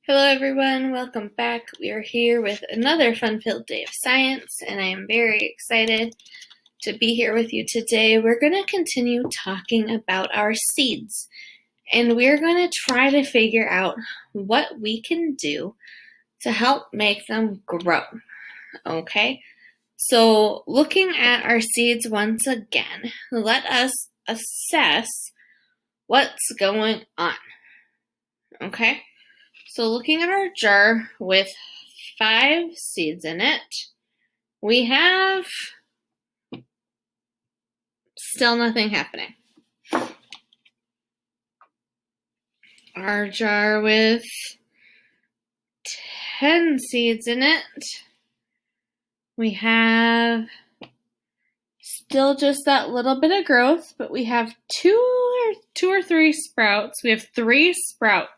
Hello everyone, welcome back. We are here with another fun-filled day of science, and I am very excited to be here with you today. We're going to continue talking about our seeds, and we're going to try to figure out what we can do to help make them grow. Okay, so looking at our seeds once again, let us assess what's going on. Okay. So looking at our jar with 5 seeds in it, we have still nothing happening. Our jar with 10 seeds in it, we have still just that little bit of growth, but we have two or three sprouts. We have 3 sprouts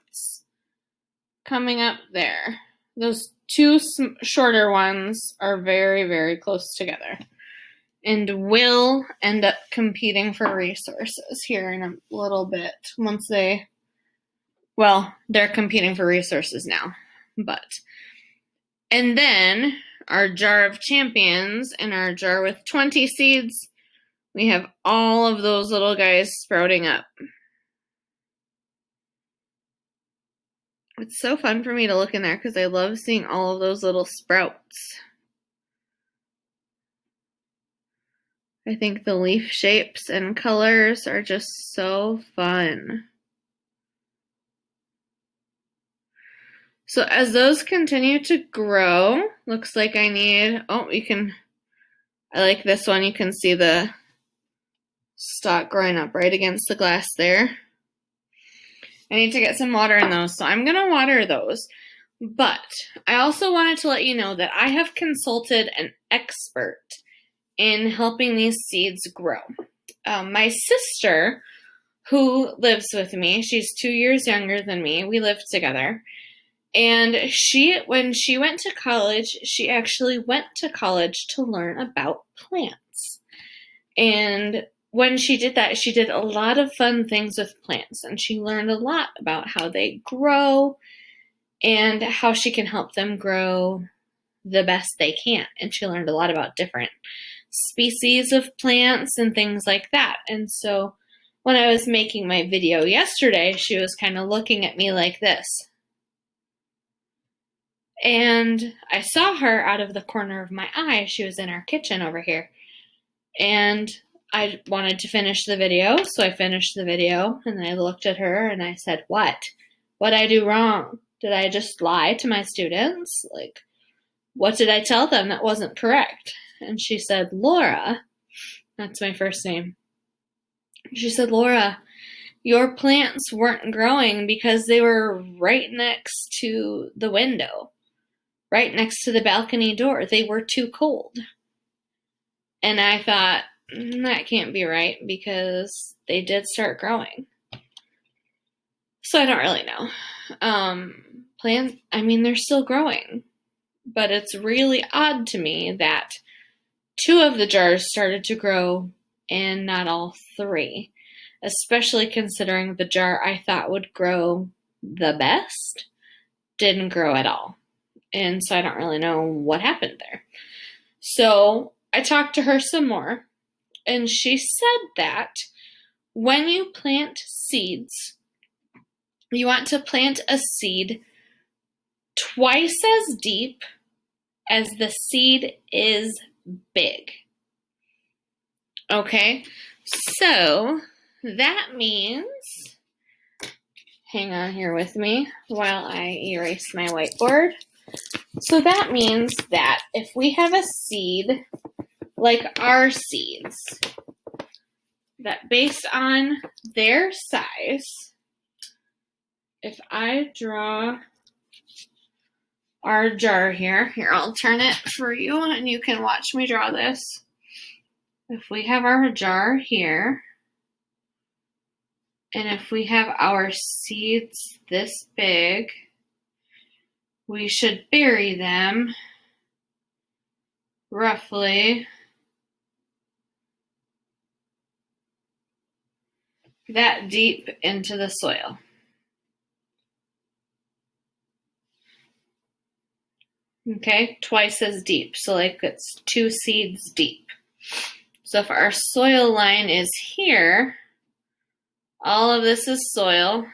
coming up there. Those 2 shorter ones are very, very close together and will end up competing for resources here in a little bit once they're competing for resources now. And then our jar of champions and our jar with 20 seeds, we have all of those little guys sprouting up. It's so fun for me to look in there because I love seeing all of those little sprouts. I think the leaf shapes and colors are just so fun. So as those continue to grow, looks like I like this one, you can see the stalk growing up right against the glass there. I need to get some water in those, so I'm going to water those. But I also wanted to let you know that I have consulted an expert in helping these seeds grow. My sister, who lives with me, she's 2 years younger than me, we live together, and when she went to college, she actually went to college to learn about plants. And when she did that, she did a lot of fun things with plants, and she learned a lot about how they grow and how she can help them grow the best they can. And she learned a lot about different species of plants and things like that. And so when I was making my video yesterday, she was kind of looking at me like this. And I saw her out of the corner of my eye. She was in our kitchen over here. And I wanted to finish the video, so I finished the video, and I looked at her and I said, What? What'd I do wrong? Did I just lie to my students? Like, what did I tell them that wasn't correct? And she said, Laura, that's my first name. She said, Laura, your plants weren't growing because they were right next to the window, right next to the balcony door. They were too cold. And I thought, that can't be right because they did start growing. So I don't really know. Plants, they're still growing. But it's really odd to me that 2 of the jars started to grow and not all 3, especially considering the jar I thought would grow the best didn't grow at all. And so I don't really know what happened there. So I talked to her some more, and she said that when you plant seeds, you want to plant a seed twice as deep as the seed is big. Okay, so that means, hang on here with me while I erase my whiteboard. So that means that if we have a seed like our seeds, that based on their size, if I draw our jar here, I'll turn it for you and you can watch me draw this. If we have our jar here, and if we have our seeds this big, we should bury them roughly that deep into the soil. Okay, twice as deep. So like it's 2 seeds deep. So if our soil line is here, all of this is soil.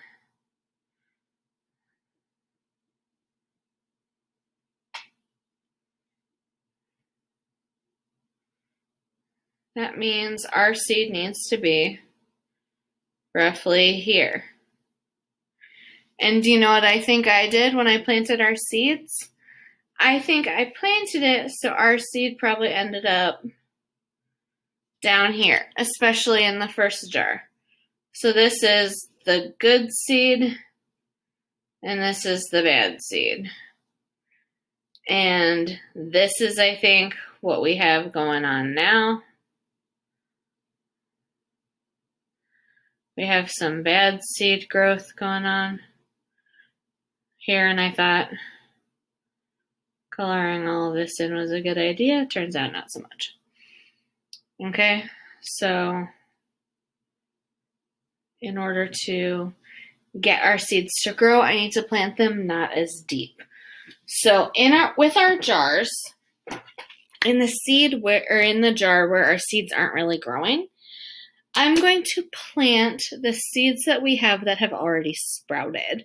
That means our seed needs to be roughly here. And do you know what I think I did when I planted our seeds? I think I planted it so our seed probably ended up down here, especially in the first jar. So this is the good seed, and this is the bad seed. And this is, I think, what we have going on now. We have some bad seed growth going on here, and I thought coloring all of this in was a good idea. Turns out not so much. Okay, so in order to get our seeds to grow, I need to plant them not as deep. So with our jars, in the jar where our seeds aren't really growing, I'm going to plant the seeds that we have that have already sprouted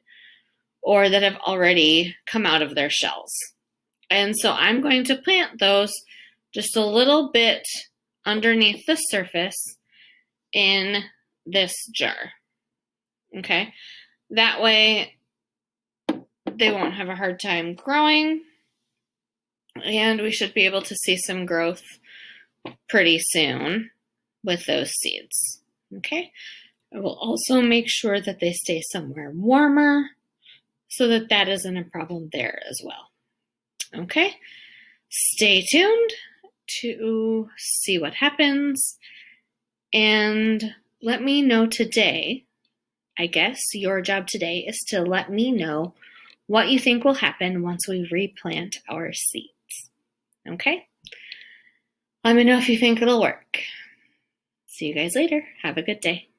or that have already come out of their shells. And so I'm going to plant those just a little bit underneath the surface in this jar. Okay, that way they won't have a hard time growing, and we should be able to see some growth pretty soon with those seeds. Okay, I will also make sure that they stay somewhere warmer so that that isn't a problem there as well. Okay, stay tuned to see what happens, and let me know today. I guess your job today is to let me know what you think will happen once we replant our seeds. Okay? Let me know if you think it'll work. See you guys later. Have a good day.